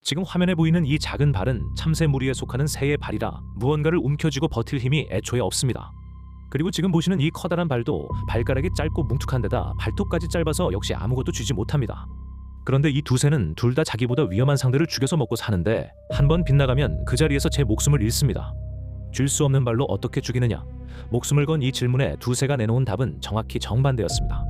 지금 화면에 보이는 이 작은 발은 참새 무리에 속하는 새의 발이라 무언가를 움켜쥐고 버틸 힘이 애초에 없습니다. 그리고 지금 보시는 이 커다란 발도 발가락이 짧고 뭉툭한 데다 발톱까지 짧아서 역시 아무것도 쥐지 못합니다. 그런데 이 두 새는 둘 다 자기보다 위험한 상대를 죽여서 먹고 사는데 한 번 빗나가면 그 자리에서 제 목숨을 잃습니다. 쥘 수 없는 발로 어떻게 죽이느냐? 목숨을 건 이 질문에 두 새가 내놓은 답은 정확히 정반대였습니다.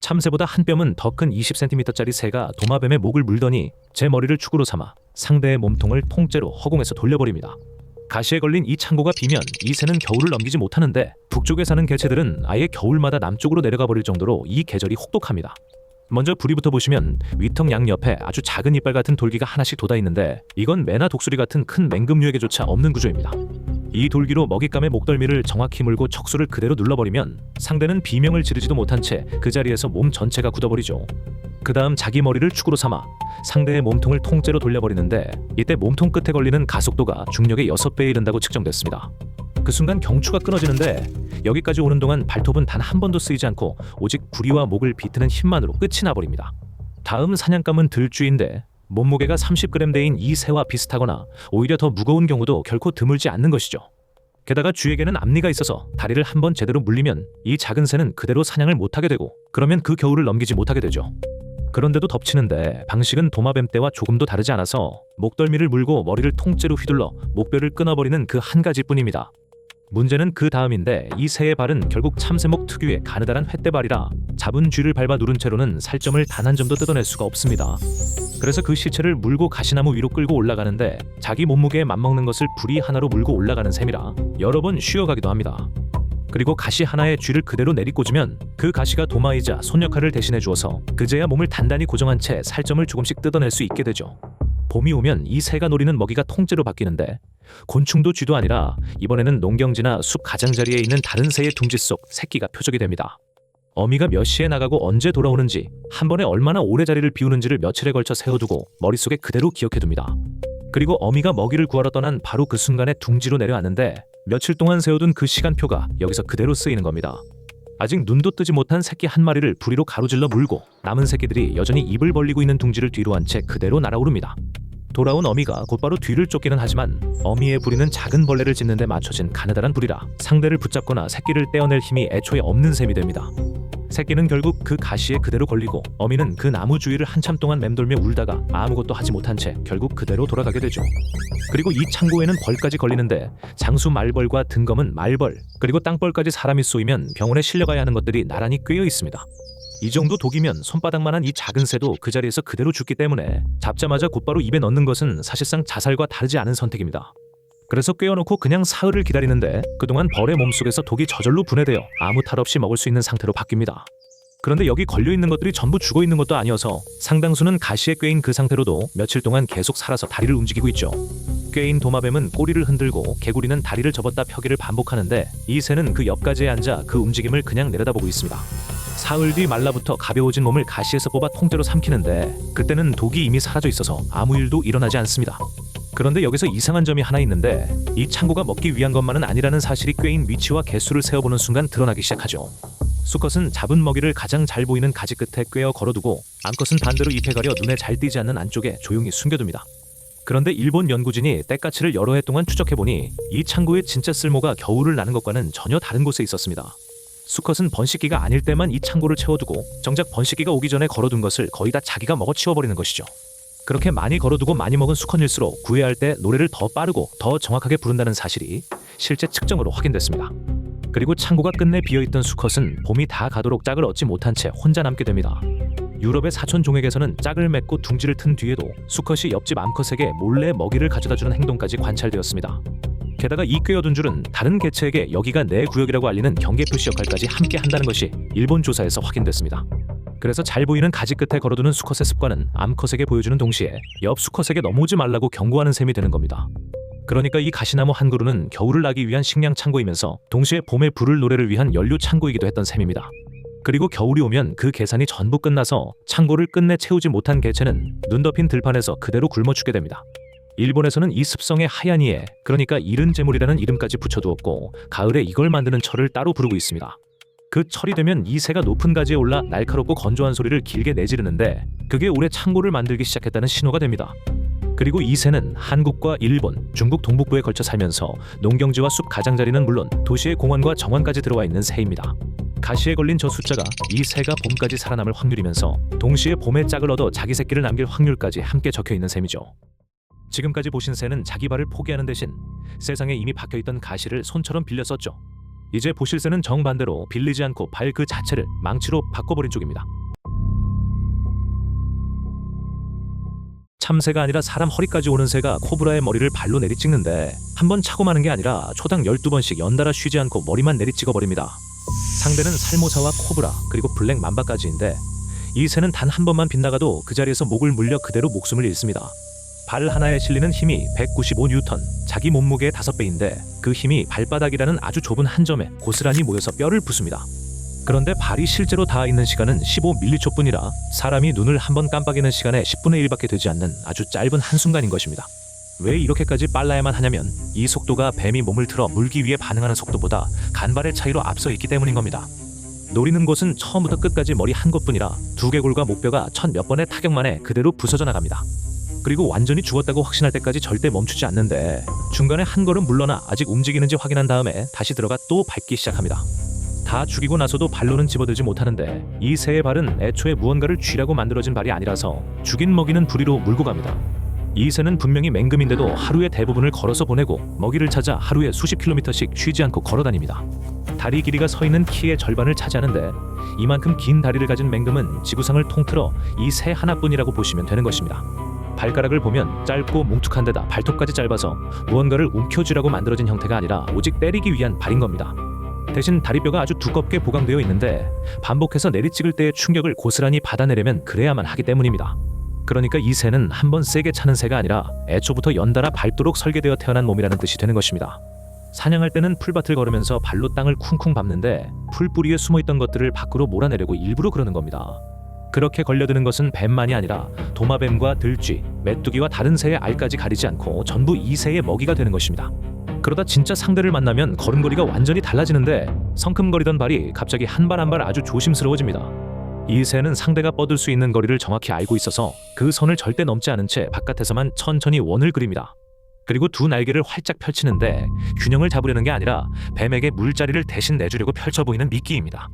참새보다 한 뼘은 더 큰 20cm짜리 새가 도마뱀의 목을 물더니 제 머리를 축으로 삼아 상대의 몸통을 통째로 허공에서 돌려버립니다. 가시에 걸린 이 창고가 비면 이 새는 겨울을 넘기지 못하는데 북쪽에 사는 개체들은 아예 겨울마다 남쪽으로 내려가 버릴 정도로 이 계절이 혹독합니다. 먼저 부리부터 보시면 위턱 양 옆에 아주 작은 이빨 같은 돌기가 하나씩 돋아 있는데 이건 매나 독수리 같은 큰 맹금류에게조차 없는 구조입니다. 이 돌기로 먹잇감의 목덜미를 정확히 물고 척수를 그대로 눌러버리면 상대는 비명을 지르지도 못한 채 그 자리에서 몸 전체가 굳어버리죠. 그 다음 자기 머리를 축으로 삼아 상대의 몸통을 통째로 돌려버리는데 이때 몸통 끝에 걸리는 가속도가 중력의 6배에 이른다고 측정됐습니다. 그 순간 경추가 끊어지는데 여기까지 오는 동안 발톱은 단 한 번도 쓰이지 않고 오직 구리와 목을 비트는 힘만으로 끝이 나버립니다. 다음 사냥감은 들쥐인데 몸무게가 30g대인 이 새와 비슷하거나 오히려 더 무거운 경우도 결코 드물지 않는 것이죠. 게다가 쥐에게는 앞니가 있어서 다리를 한번 제대로 물리면 이 작은 새는 그대로 사냥을 못하게 되고 그러면 그 겨울을 넘기지 못하게 되죠. 그런데도 덮치는데 방식은 도마뱀 떼와 조금도 다르지 않아서 목덜미를 물고 머리를 통째로 휘둘러 목뼈를 끊어버리는 그 한 가지뿐입니다. 문제는 그 다음인데 이 새의 발은 결국 참새목 특유의 가느다란 횃대발이라 잡은 쥐를 밟아 누른 채로는 살점을 단 한 점도 뜯어낼 수가 없습니다. 그래서 그 시체를 물고 가시나무 위로 끌고 올라가는데 자기 몸무게에 맞먹는 것을 부리 하나로 물고 올라가는 셈이라 여러 번 쉬어가기도 합니다. 그리고 가시 하나에 쥐를 그대로 내리꽂으면 그 가시가 도마이자 손 역할을 대신해 주어서 그제야 몸을 단단히 고정한 채 살점을 조금씩 뜯어낼 수 있게 되죠. 봄이 오면 이 새가 노리는 먹이가 통째로 바뀌는데 곤충도 쥐도 아니라 이번에는 농경지나 숲 가장자리에 있는 다른 새의 둥지 속 새끼가 표적이 됩니다. 어미가 몇 시에 나가고 언제 돌아오는지 한 번에 얼마나 오래 자리를 비우는지를 며칠에 걸쳐 세워두고 머릿속에 그대로 기억해둡니다. 그리고 어미가 먹이를 구하러 떠난 바로 그 순간에 둥지로 내려왔는데 며칠 동안 세워둔 그 시간표가 여기서 그대로 쓰이는 겁니다. 아직 눈도 뜨지 못한 새끼 한 마리를 부리로 가로질러 물고 남은 새끼들이 여전히 입을 벌리고 있는 둥지를 뒤로 한 채 그대로 날아오릅니다. 돌아온 어미가 곧바로 뒤를 쫓기는 하지만 어미의 부리는 작은 벌레를 짚는 데 맞춰진 가느다란 부리라 상대를 붙잡거나 새끼를 떼어낼 힘이 애초에 없는 셈이 됩니다. 새끼는 결국 그 가시에 그대로 걸리고 어미는 그 나무 주위를 한참 동안 맴돌며 울다가 아무것도 하지 못한 채 결국 그대로 돌아가게 되죠. 그리고 이 창고에는 벌까지 걸리는데 장수 말벌과 등검은 말벌 그리고 땅벌까지 사람이 쏘이면 병원에 실려가야 하는 것들이 나란히 꿰어 있습니다. 이 정도 독이면 손바닥만한 이 작은 새도 그 자리에서 그대로 죽기 때문에 잡자마자 곧바로 입에 넣는 것은 사실상 자살과 다르지 않은 선택입니다. 그래서 꿰어놓고 그냥 사흘을 기다리는데 그동안 벌의 몸속에서 독이 저절로 분해되어 아무 탈 없이 먹을 수 있는 상태로 바뀝니다. 그런데 여기 걸려있는 것들이 전부 죽어있는 것도 아니어서 상당수는 가시에 꿰인 그 상태로도 며칠 동안 계속 살아서 다리를 움직이고 있죠. 꿰인 도마뱀은 꼬리를 흔들고 개구리는 다리를 접었다 펴기를 반복하는데 이 새는 그 옆가지에 앉아 그 움직임을 그냥 내려다보고 있습니다. 사흘 뒤 말라부터 가벼워진 몸을 가시에서 뽑아 통째로 삼키는데 그때는 독이 이미 사라져 있어서 아무 일도 일어나지 않습니다. 그런데 여기서 이상한 점이 하나 있는데 이 창고가 먹기 위한 것만은 아니라는 사실이 꿰인 위치와 개수를 세어보는 순간 드러나기 시작하죠. 수컷은 잡은 먹이를 가장 잘 보이는 가지 끝에 꿰어 걸어두고 암컷은 반대로 잎에 가려 눈에 잘 띄지 않는 안쪽에 조용히 숨겨둡니다. 그런데 일본 연구진이 떼까치를 여러 해 동안 추적해보니 이 창고의 진짜 쓸모가 겨울을 나는 것과는 전혀 다른 곳에 있었습니다. 수컷은 번식기가 아닐 때만 이 창고를 채워두고 정작 번식기가 오기 전에 걸어둔 것을 거의 다 자기가 먹어치워버리는 것이죠. 그렇게 많이 걸어두고 많이 먹은 수컷일수록 구애할 때 노래를 더 빠르고 더 정확하게 부른다는 사실이 실제 측정으로 확인됐습니다. 그리고 창고가 끝내 비어있던 수컷은 봄이 다 가도록 짝을 얻지 못한 채 혼자 남게 됩니다. 유럽의 사촌 종에게서는 짝을 맺고 둥지를 튼 뒤에도 수컷이 옆집 암컷에게 몰래 먹이를 가져다주는 행동까지 관찰되었습니다. 게다가 이 꿰어둔 줄은 다른 개체에게 여기가 내 구역이라고 알리는 경계 표시 역할까지 함께 한다는 것이 일본 조사에서 확인됐습니다. 그래서 잘 보이는 가지 끝에 걸어두는 수컷의 습관은 암컷에게 보여주는 동시에 옆 수컷에게 넘어오지 말라고 경고하는 셈이 되는 겁니다. 그러니까 이 가시나무 한 그루는 겨울을 나기 위한 식량 창고이면서 동시에 봄에 부를 노래를 위한 연료 창고이기도 했던 셈입니다. 그리고 겨울이 오면 그 계산이 전부 끝나서 창고를 끝내 채우지 못한 개체는 눈 덮인 들판에서 그대로 굶어 죽게 됩니다. 일본에서는 이 습성에 하야니에, 그러니까 이른 재물이라는 이름까지 붙여두었고 가을에 이걸 만드는 철을 따로 부르고 있습니다. 그 철이 되면 이 새가 높은 가지에 올라 날카롭고 건조한 소리를 길게 내지르는데 그게 올해 창고를 만들기 시작했다는 신호가 됩니다. 그리고 이 새는 한국과 일본, 중국 동북부에 걸쳐 살면서 농경지와 숲 가장자리는 물론 도시의 공원과 정원까지 들어와 있는 새입니다. 가시에 걸린 저 숫자가 이 새가 봄까지 살아남을 확률이면서 동시에 봄에 짝을 얻어 자기 새끼를 남길 확률까지 함께 적혀 있는 셈이죠. 지금까지 보신 새는 자기 발을 포기하는 대신 세상에 이미 박혀있던 가시를 손처럼 빌려 썼죠. 이제 보실 새는 정반대로 빌리지 않고 발 그 자체를 망치로 바꿔버린 쪽입니다. 참새가 아니라 사람 허리까지 오는 새가 코브라의 머리를 발로 내리찍는데 한 번 차고 마는 게 아니라 초당 12번씩 연달아 쉬지 않고 머리만 내리찍어버립니다. 상대는 살모사와 코브라 그리고 블랙 맘바까지인데 이 새는 단 한 번만 빗나가도 그 자리에서 목을 물려 그대로 목숨을 잃습니다. 발 하나에 실리는 힘이 195N, 자기 몸무게의 5배인데 그 힘이 발바닥이라는 아주 좁은 한 점에 고스란히 모여서 뼈를 부숩니다. 그런데 발이 실제로 닿아 있는 시간은 15mCh뿐이라 사람이 눈을 한번 깜빡이는 시간의 10분의 1밖에 되지 않는 아주 짧은 한순간인 것입니다. 왜 이렇게까지 빨라야만 하냐면 이 속도가 뱀이 몸을 틀어 물기 위해 반응하는 속도보다 간발의 차이로 앞서 있기 때문인 겁니다. 노리는 곳은 처음부터 끝까지 머리 한 곳뿐이라 두개골과 목뼈가 1000몇 번의 타격만에 그대로 부서져 나갑니다. 그리고 완전히 죽었다고 확신할 때까지 절대 멈추지 않는데 중간에 한 걸음 물러나 아직 움직이는지 확인한 다음에 다시 들어가 또 밟기 시작합니다. 다 죽이고 나서도 발로는 집어들지 못하는데 이 새의 발은 애초에 무언가를 쥐라고 만들어진 발이 아니라서 죽인 먹이는 부리로 물고 갑니다. 이 새는 분명히 맹금인데도 하루의 대부분을 걸어서 보내고 먹이를 찾아 하루에 수십 킬로미터씩 쉬지 않고 걸어다닙니다. 다리 길이가 서 있는 키의 절반을 차지하는데 이만큼 긴 다리를 가진 맹금은 지구상을 통틀어 이 새 하나뿐이라고 보시면 되는 것입니다. 발가락을 보면 짧고 뭉툭한 데다 발톱까지 짧아서 무언가를 움켜쥐라고 만들어진 형태가 아니라 오직 때리기 위한 발인 겁니다. 대신 다리뼈가 아주 두껍게 보강되어 있는데 반복해서 내리찍을 때의 충격을 고스란히 받아내려면 그래야만 하기 때문입니다. 그러니까 이 새는 한번 세게 차는 새가 아니라 애초부터 연달아 밟도록 설계되어 태어난 몸이라는 뜻이 되는 것입니다. 사냥할 때는 풀밭을 걸으면서 발로 땅을 쿵쿵 밟는데 풀뿌리에 숨어있던 것들을 밖으로 몰아내려고 일부러 그러는 겁니다. 그렇게 걸려드는 것은 뱀만이 아니라 도마뱀과 들쥐, 메뚜기와 다른 새의 알까지 가리지 않고 전부 이 새의 먹이가 되는 것입니다. 그러다 진짜 상대를 만나면 걸음걸이가 완전히 달라지는데 성큼거리던 발이 갑자기 한 발 한 발 아주 조심스러워집니다. 이 새는 상대가 뻗을 수 있는 거리를 정확히 알고 있어서 그 선을 절대 넘지 않은 채 바깥에서만 천천히 원을 그립니다. 그리고 두 날개를 활짝 펼치는데 균형을 잡으려는 게 아니라 뱀에게 물자리를 대신 내주려고 펼쳐 보이는 미끼입니다.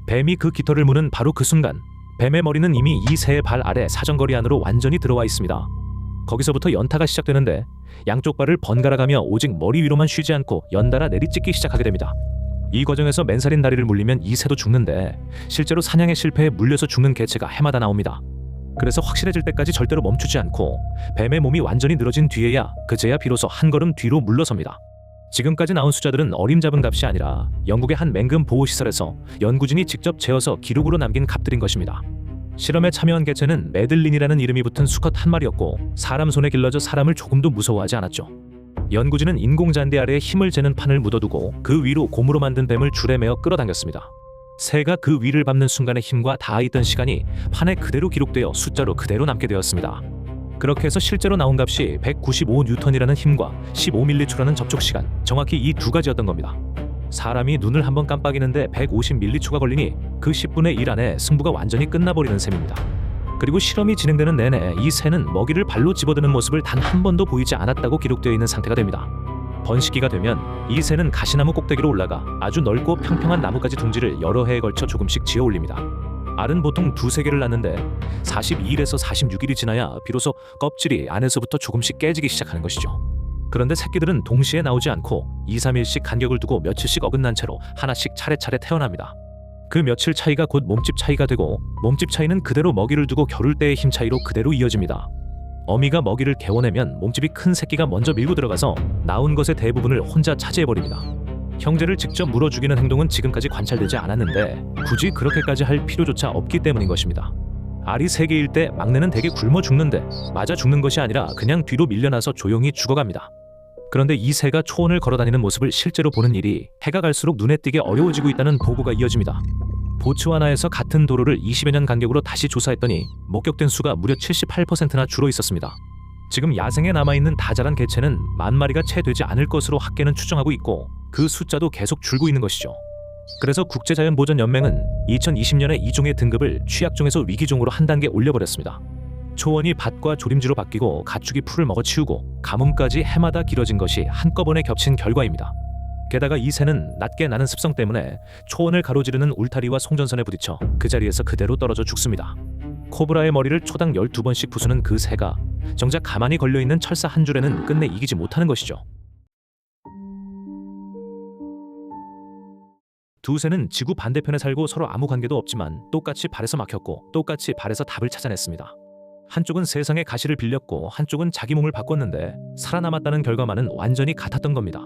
뱀이 그 깃털을 무는 바로 그 순간 뱀의 머리는 이미 이 새의 발 아래 사정거리 안으로 완전히 들어와 있습니다. 거기서부터 연타가 시작되는데 양쪽 발을 번갈아가며 오직 머리 위로만 쉬지 않고 연달아 내리찍기 시작하게 됩니다. 이 과정에서 맨살인 다리를 물리면 이 새도 죽는데 실제로 사냥에 실패해 물려서 죽는 개체가 해마다 나옵니다. 그래서 확실해질 때까지 절대로 멈추지 않고 뱀의 몸이 완전히 늘어진 뒤에야 그제야 비로소 한 걸음 뒤로 물러섭니다. 지금까지 나온 숫자들은 어림잡은 값이 아니라 영국의 한 맹금 보호시설에서 연구진이 직접 재어서 기록으로 남긴 값들인 것입니다. 실험에 참여한 개체는 메들린이라는 이름이 붙은 수컷 한 마리였고 사람 손에 길러져 사람을 조금도 무서워하지 않았죠. 연구진은 인공잔디 아래에 힘을 재는 판을 묻어두고 그 위로 고무로 만든 뱀을 줄에 매어 끌어당겼습니다. 새가 그 위를 밟는 순간의 힘과 닿아있던 시간이 판에 그대로 기록되어 숫자로 그대로 남게 되었습니다. 그렇게 해서 실제로 나온 값이 195N이라는 힘과 15mCh라는 접촉 시간, 정확히 이 두 가지였던 겁니다. 사람이 눈을 한번 깜빡이는데 150mCh가 걸리니 그 10분의 1 안에 승부가 완전히 끝나버리는 셈입니다. 그리고 실험이 진행되는 내내 이 새는 먹이를 발로 집어드는 모습을 단 한 번도 보이지 않았다고 기록되어 있는 상태가 됩니다. 번식기가 되면 이 새는 가시나무 꼭대기로 올라가 아주 넓고 평평한 나뭇가지 둥지를 여러 해에 걸쳐 조금씩 지어 올립니다. 알은 보통 두세 개를 낳는데 42일에서 46일이 지나야 비로소 껍질이 안에서부터 조금씩 깨지기 시작하는 것이죠. 그런데 새끼들은 동시에 나오지 않고 2-3일씩 간격을 두고 며칠씩 어긋난 채로 하나씩 차례차례 태어납니다. 그 며칠 차이가 곧 몸집 차이가 되고 몸집 차이는 그대로 먹이를 두고 겨룰 때의 힘 차이로 그대로 이어집니다. 어미가 먹이를 개워내면 몸집이 큰 새끼가 먼저 밀고 들어가서 나온 것의 대부분을 혼자 차지해버립니다. 형제를 직접 물어 죽이는 행동은 지금까지 관찰되지 않았는데 굳이 그렇게까지 할 필요조차 없기 때문인 것입니다. 알이 3개일 때 막내는 대개 굶어 죽는데 맞아 죽는 것이 아니라 그냥 뒤로 밀려나서 조용히 죽어갑니다. 그런데 이 새가 초원을 걸어다니는 모습을 실제로 보는 일이 해가 갈수록 눈에 띄게 어려워지고 있다는 보고가 이어집니다. 보츠와나에서 같은 도로를 20여 년 간격으로 다시 조사했더니 목격된 수가 무려 78%나 줄어 있었습니다. 지금 야생에 남아있는 다자란 개체는 10,000마리가 채 되지 않을 것으로 학계는 추정하고 있고 그 숫자도 계속 줄고 있는 것이죠. 그래서 국제자연보전연맹은 2020년에 이 종의 등급을 취약종에서 위기종으로 한 단계 올려버렸습니다. 초원이 밭과 조림지로 바뀌고 가축이 풀을 먹어치우고 가뭄까지 해마다 길어진 것이 한꺼번에 겹친 결과입니다. 게다가 이 새는 낮게 나는 습성 때문에 초원을 가로지르는 울타리와 송전선에 부딪혀 그 자리에서 그대로 떨어져 죽습니다. 코브라의 머리를 초당 12번씩 부수는 그 새가 정작 가만히 걸려있는 철사 한 줄에는 끝내 이기지 못하는 것이죠. 두 새는 지구 반대편에 살고 서로 아무 관계도 없지만 똑같이 발에서 막혔고 똑같이 발에서 답을 찾아냈습니다. 한쪽은 세상의 가시를 빌렸고 한쪽은 자기 몸을 바꿨는데 살아남았다는 결과만은 완전히 같았던 겁니다.